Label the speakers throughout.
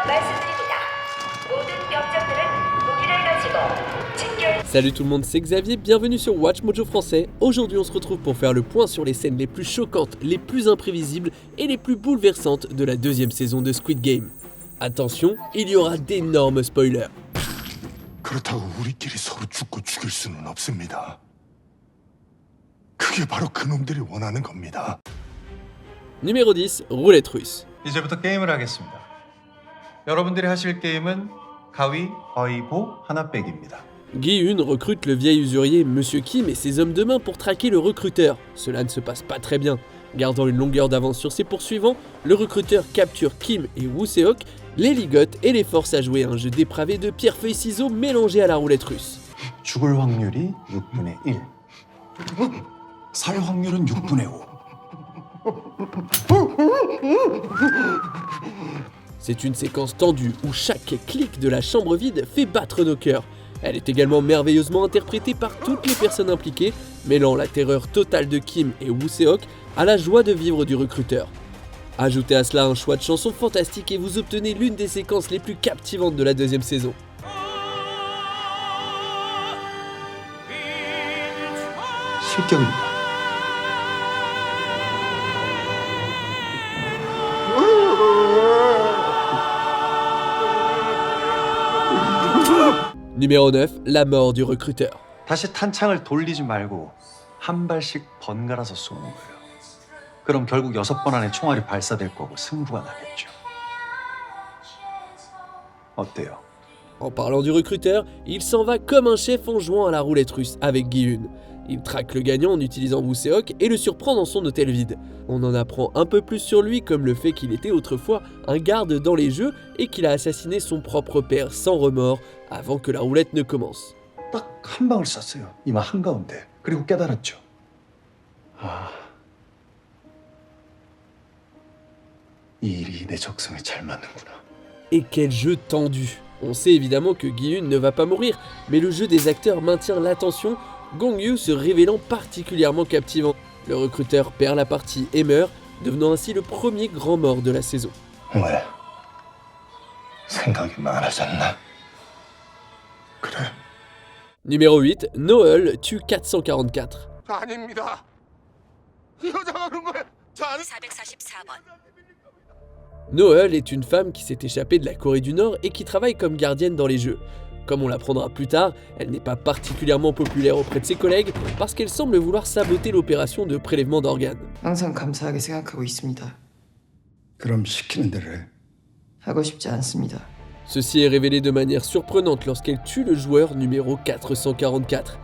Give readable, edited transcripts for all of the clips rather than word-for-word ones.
Speaker 1: 말씀드립니다. 모든 병정들은 무기를 가지고 집결.
Speaker 2: Salut tout le monde, c'est Xavier, bienvenue sur Watch Mojo français. Aujourd'hui on se retrouve pour faire le point sur les scènes les plus choquantes, les plus imprévisibles et les plus bouleversantes de la deuxième saison de Squid Game. Attention, il y aura d'énormes spoilers.
Speaker 3: 그렇다고 우리끼리 서로 죽고 죽일 수는 없습니다. 그게 바로 그놈들이 원하는 겁니다.
Speaker 2: Numéro 10, roulette russe.
Speaker 4: 이제부터 게임을 하겠습니다. 여러분들이 하실 게임은 가위, 바위보 하나 빼기입니다.
Speaker 2: Gi-hun recrute le vieil usurier Monsieur Kim et ses hommes de main pour traquer le recruteur. Cela ne se passe pas très bien. Gardant une longueur d'avance sur ses poursuivants, le recruteur capture Kim et Woo Se-ok, les ligote et les force à jouer un jeu dépravé de pierre-feuille-ciseaux mélangé à la roulette russe.
Speaker 5: 죽을 확률이 6분의 1. 살 확률은 6분의 5.
Speaker 2: C'est une séquence tendue où chaque clic de la chambre vide fait battre nos cœurs. Elle est également merveilleusement interprétée par toutes les personnes impliquées, mêlant la terreur totale de Kim et Woo Se-ok à la joie de vivre du recruteur. Ajoutez à cela un choix de chansons fantastique et vous obtenez l'une des séquences les plus captivantes de la deuxième saison.
Speaker 5: 실격입니다.
Speaker 2: Numéro 9, la mort du recruteur.
Speaker 4: 다시 탄창을 돌리지 말고 한 발씩 번갈아서 쏘는 거예요. 그럼 결국 6번 안에 총알이 발사될 거고 승부가 나겠죠. 어때요?
Speaker 2: En parlant du recruteur, il s'en va comme un chef en jouant à la roulette russe avec Gi-hun. Il traque le gagnant en utilisant Woo Se-ok et le surprend dans son hôtel vide. On en apprend un peu plus sur lui, comme le fait qu'il était autrefois un garde dans les jeux et qu'il a assassiné son propre père sans remords avant que la roulette ne commence.
Speaker 5: 딱 한 방을 쐈어요. 이마 한가운데. 그리고 깨달았죠. 이 일이 내 적성에 잘 맞는구나.
Speaker 2: Et quel jeu tendu! On sait évidemment que Gi-hun ne va pas mourir, mais le jeu des acteurs maintient l'attention, Gong-yoo se révélant particulièrement captivant. Le recruteur perd la partie et meurt, devenant ainsi le premier grand mort de la saison.
Speaker 3: 왜? 생각이 많아졌나? 그래.
Speaker 2: Numéro 8, Noel tue 444.
Speaker 3: 아닙니다. 여자가 그런 거야.
Speaker 1: 444번.
Speaker 2: Noel est une femme qui s'est échappée de la Corée du Nord et qui travaille comme gardienne dans les jeux. Comme on l'apprendra plus tard, elle n'est pas particulièrement populaire auprès de ses collègues parce qu'elle semble vouloir saboter l'opération de prélèvement d'organes.
Speaker 6: 항상 감사하게 생각하고 있습니다.
Speaker 5: 그럼 시키는 대로 해.
Speaker 6: 하고 싶지 않습니다.
Speaker 2: Ceci est révélé de manière surprenante lorsqu'elle tue le joueur numéro 444.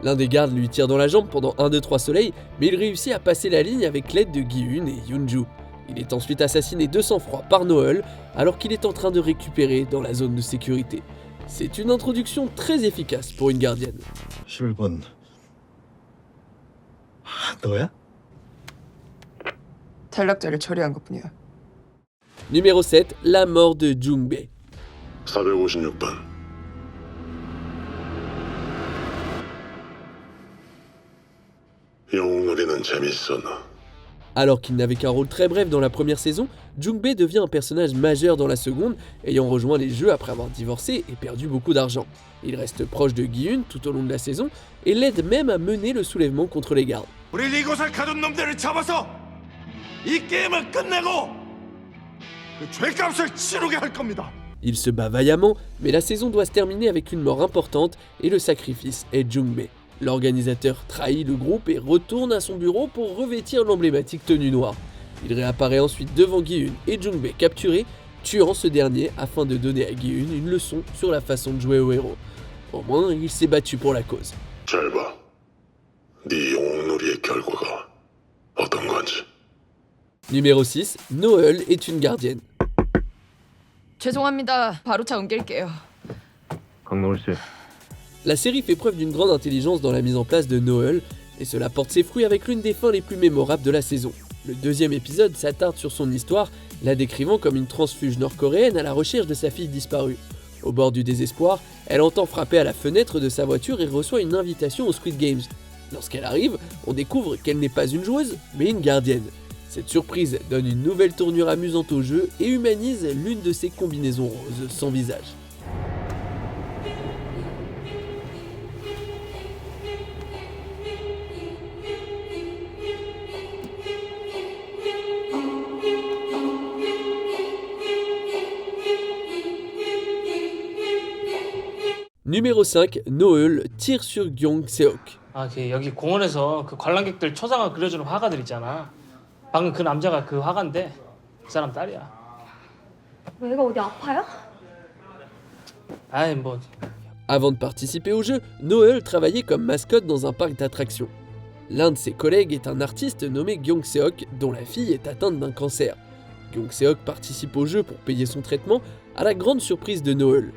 Speaker 2: L'un des gardes lui tire dans la jambe pendant 1, 2, 3 soleils, mais il réussit à passer la ligne avec l'aide de Gi-hun et Yoon-ju. Il est ensuite assassiné de sang-froid par Noel alors qu'il est en train de récupérer dans la zone de sécurité. C'est une introduction très efficace pour une gardienne.
Speaker 5: 11번. 너야?
Speaker 6: 탈락자를 처리한 것뿐이야.
Speaker 2: Numéro 7, la mort de Jung-bae.
Speaker 3: 456번. 영웅놀이는 재밌어 너.
Speaker 2: Alors qu'il n'avait qu'un rôle très bref dans la première saison, Jung-bae devient un personnage majeur dans la seconde, ayant rejoint les jeux après avoir divorcé et perdu beaucoup d'argent. Il reste proche de Gi-hun tout au long de la saison et l'aide même à mener le soulèvement contre les gardes.
Speaker 3: 우리 이곳을 가둔 놈들을 잡아서 이 게임을 끝내고 그 죄값을 치르게 할 겁니다.
Speaker 2: Il se bat vaillamment, mais la saison doit se terminer avec une mort importante et le sacrifice est Jung-bae. L'organisateur trahit le groupe et retourne à son bureau pour revêtir l'emblématique tenue noire. Il réapparaît ensuite devant Gi-hun et Jung-bae capturés, tuant ce dernier afin de donner à Gi-hun une leçon sur la façon de jouer au héros. Au moins, il s'est battu pour la cause.
Speaker 3: 잘 봐. 네 영웅놀이의 결과가 어떤 건지.
Speaker 2: Numéro 6, Noel est une gardienne.
Speaker 6: 죄송합니다. 바로 차 옮길게요.
Speaker 7: 강노을 씨,
Speaker 2: La série fait preuve d'une grande intelligence dans la mise en place de Noel, et cela porte ses fruits avec l'une des fins les plus mémorables de la saison. Le deuxième épisode s'attarde sur son histoire, la décrivant comme une transfuge nord-coréenne à la recherche de sa fille disparue. Au bord du désespoir, elle entend frapper à la fenêtre de sa voiture et reçoit une invitation au Squid Games. Lorsqu'elle arrive, on découvre qu'elle n'est pas une joueuse, mais une gardienne. Cette surprise donne une nouvelle tournure amusante au jeu et humanise l'une de ses combinaisons roses sans visage. Numéro 5, Noeul tire sur Gyeong-seok.
Speaker 8: 아, 여기 공원에서 그 관람객들 초상화 그려주는 화가들 있잖아. 방금 그 남자가 그 화가인데 그 사람 딸이야.
Speaker 9: 얘가 어디 아파요?
Speaker 8: 아이 뭐
Speaker 2: Avant de participer au jeu, Noeul travaillait comme mascotte dans un parc d'attractions. L'un de ses collègues est un artiste nommé Gyeong-seok dont la fille est atteinte d'un cancer. Gyeong-seok participe au jeu pour payer son traitement à la grande surprise de Noeul.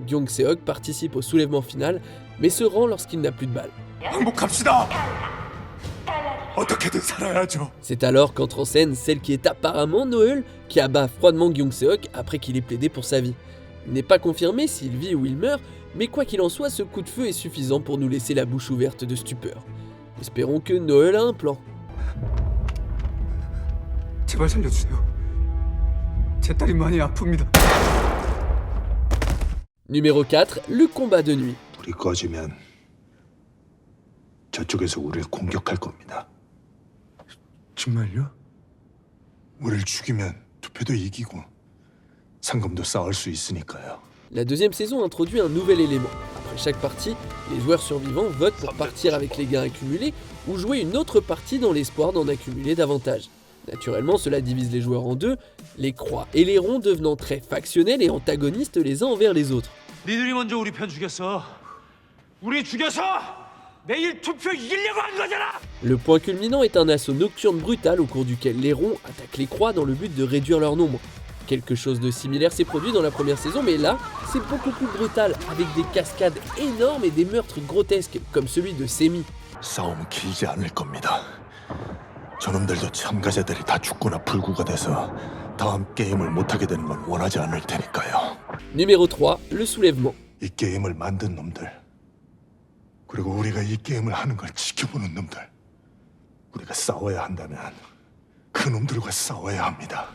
Speaker 2: Gyeong-seok participe au soulèvement final mais se rend lorsqu'il n'a plus de balles.
Speaker 3: 항복합시다. 어떻게든 살아야죠.
Speaker 2: C'est alors qu'entre en scène celle qui est apparemment Noeul qui abat froidement Gyeong-seok après qu'il ait plaidé pour sa vie. Il n'est pas confirmé s'il vit ou il meurt, mais quoi qu'il en soit, ce coup de feu est suffisant pour nous laisser la bouche ouverte de stupeur. Espérons que Noeul a un plan.
Speaker 10: 제발 살려주세요. 제 딸이 많이 아픕니다.
Speaker 2: Numéro 4, le combat de nuit.
Speaker 3: 불이 꺼지면 저쪽에서 우리를 공격할 겁니다. 정말요? 우리를 죽이면 투표도 이기고 상금도 쌓을 수 있으니까요.
Speaker 2: La deuxième saison introduit un nouvel élément. Après chaque partie, les joueurs survivants votent pour partir avec les gains accumulés ou jouer une autre partie dans l'espoir d'en accumuler davantage. Naturellement, cela divise les joueurs en deux, les croix et les ronds devenant très factionnels et antagonistes les uns envers les autres.
Speaker 3: 니들이 먼저 우리 편 죽였어. 우리 죽여서 내일 투표 이기려고 한 거잖아.
Speaker 2: Le point culminant est un assaut nocturne brutal au cours duquel les ronds attaquent les croix dans le but de réduire leur nombre. Quelque chose de similaire s'est produit dans la première saison, mais là, c'est beaucoup plus brutal, avec des cascades énormes et des meurtres grotesques, comme celui de Semi.
Speaker 3: 싸움은 길지 않을 겁니다. 저놈들도 참가자들이 다 죽거나 불구가 돼서 다음 게임을 못하게 되는 건 원하지 않을 테니까요.
Speaker 2: Numéro 3, le soulèvement.
Speaker 3: 이 게임을 만든 놈들, 그리고 우리가 이 게임을 하는 걸 지켜보는 놈들, 우리가 싸워야 한다면 그 놈들과 싸워야 합니다.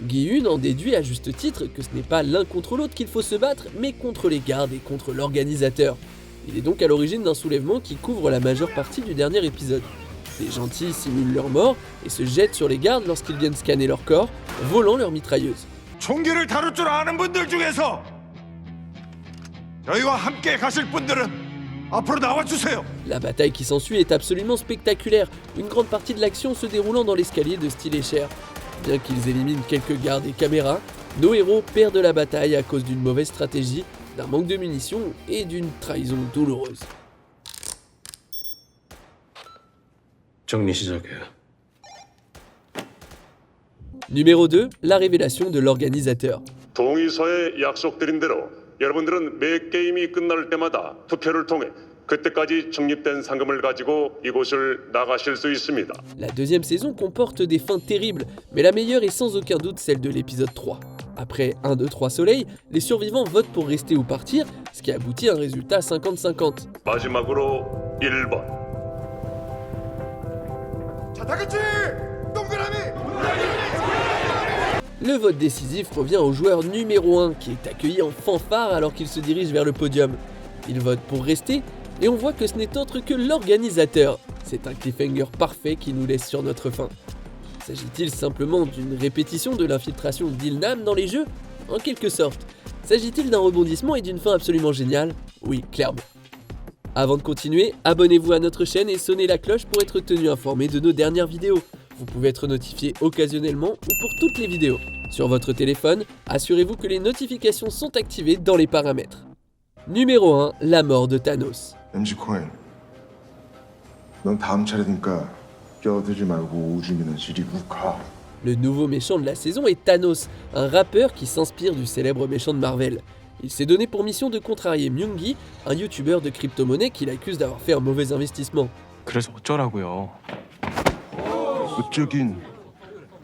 Speaker 2: Gi-hun en déduit à juste titre que ce n'est pas l'un contre l'autre qu'il faut se battre, mais contre les gardes et contre l'organisateur. Il est donc à l'origine d'un soulèvement qui couvre la majeure partie du dernier épisode. Les gentils simulent leur mort et se jettent sur les gardes lorsqu'ils viennent scanner leur corps, volant leurs mitrailleuses.
Speaker 3: 총기를 다룰 줄 아는 분들 중에서 저희와 함께 가실 분들은 앞으로 나와주세요.
Speaker 2: La bataille qui s'ensuit est absolument spectaculaire, une grande partie de l'action se déroulant dans l'escalier de Steel et Cher. Bien qu'ils éliminent quelques gardes et caméras, nos héros perdent la bataille à cause d'une mauvaise stratégie, d'un manque de munitions et d'une trahison douloureuse.
Speaker 7: 정리 시작해.
Speaker 2: Numéro 2, la révélation de l'organisateur.
Speaker 11: 동의서에 약속드린 대로 여러분들은 매 게임이 끝날 때마다 투표를 통해 그때까지 적립된 상금을 가지고 이곳을 나가실 수 있습니다.
Speaker 2: La deuxième saison comporte des fins terribles, mais la meilleure est sans aucun doute celle de l'épisode 3. Après 1, 2, 3 soleils, les survivants votent pour rester ou partir, ce qui aboutit à un résultat 50-50.
Speaker 11: 마지막으로 1번.
Speaker 3: 자, 다 같이 동그라미.
Speaker 2: Le vote décisif revient au joueur numéro 1 qui est accueilli en fanfare alors qu'il se dirige vers le podium. Il vote pour rester et on voit que ce n'est autre que l'organisateur. C'est un cliffhanger parfait qui nous laisse sur notre faim. S'agit-il simplement d'une répétition de l'infiltration d'Ilnam dans les jeux? En quelque sorte. S'agit-il d'un rebondissement et d'une fin absolument géniale? Oui, clairement. Avant de continuer, abonnez-vous à notre chaîne et sonnez la cloche pour être tenu informé de nos dernières vidéos. Vous pouvez être notifié occasionnellement ou pour toutes les vidéos. Sur votre téléphone, assurez-vous que les notifications sont activées dans les paramètres. Numéro 1, la mort de Thanos.
Speaker 12: MC 코인, 넌 다음 차례니까 껴들지 말고 우주민은 지리 묵하.
Speaker 2: Le nouveau méchant de la saison est Thanos, un rappeur qui s'inspire du célèbre méchant de Marvel. Il s'est donné pour mission de contrarier Myungi, un youtubeur de crypto-monnaie qu'il accuse d'avoir fait un mauvais investissement.
Speaker 7: 그래서 어쩌라고요?
Speaker 12: 어쩌긴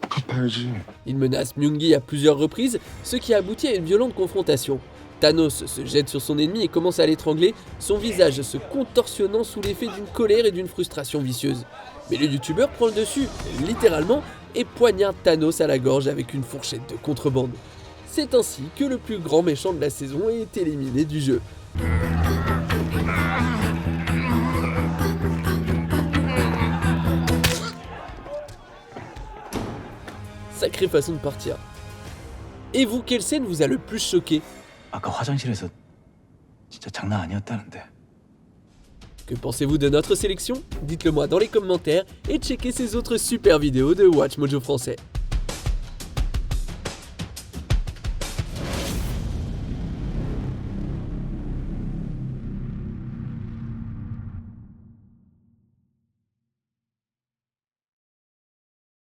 Speaker 12: 갚아야지.
Speaker 2: Il menace Myungi à plusieurs reprises, ce qui aboutit à une violente confrontation. Thanos se jette sur son ennemi et commence à l'étrangler, son visage se contorsionnant sous l'effet d'une colère et d'une frustration vicieuse. Mais le youtubeur prend le dessus, littéralement, et poignarde Thanos à la gorge avec une fourchette de contrebande. C'est ainsi que le plus grand méchant de la saison est éliminé du jeu. Sacrée façon de partir. Et vous, quelle scène vous a le plus choqué?
Speaker 5: 아까 화장실에서 진짜 장난 아니었다는데.
Speaker 2: Que pensez-vous de notre sélection? Dites-le moi dans les commentaires et checkez ces autres super vidéos de Watch Mojo Français.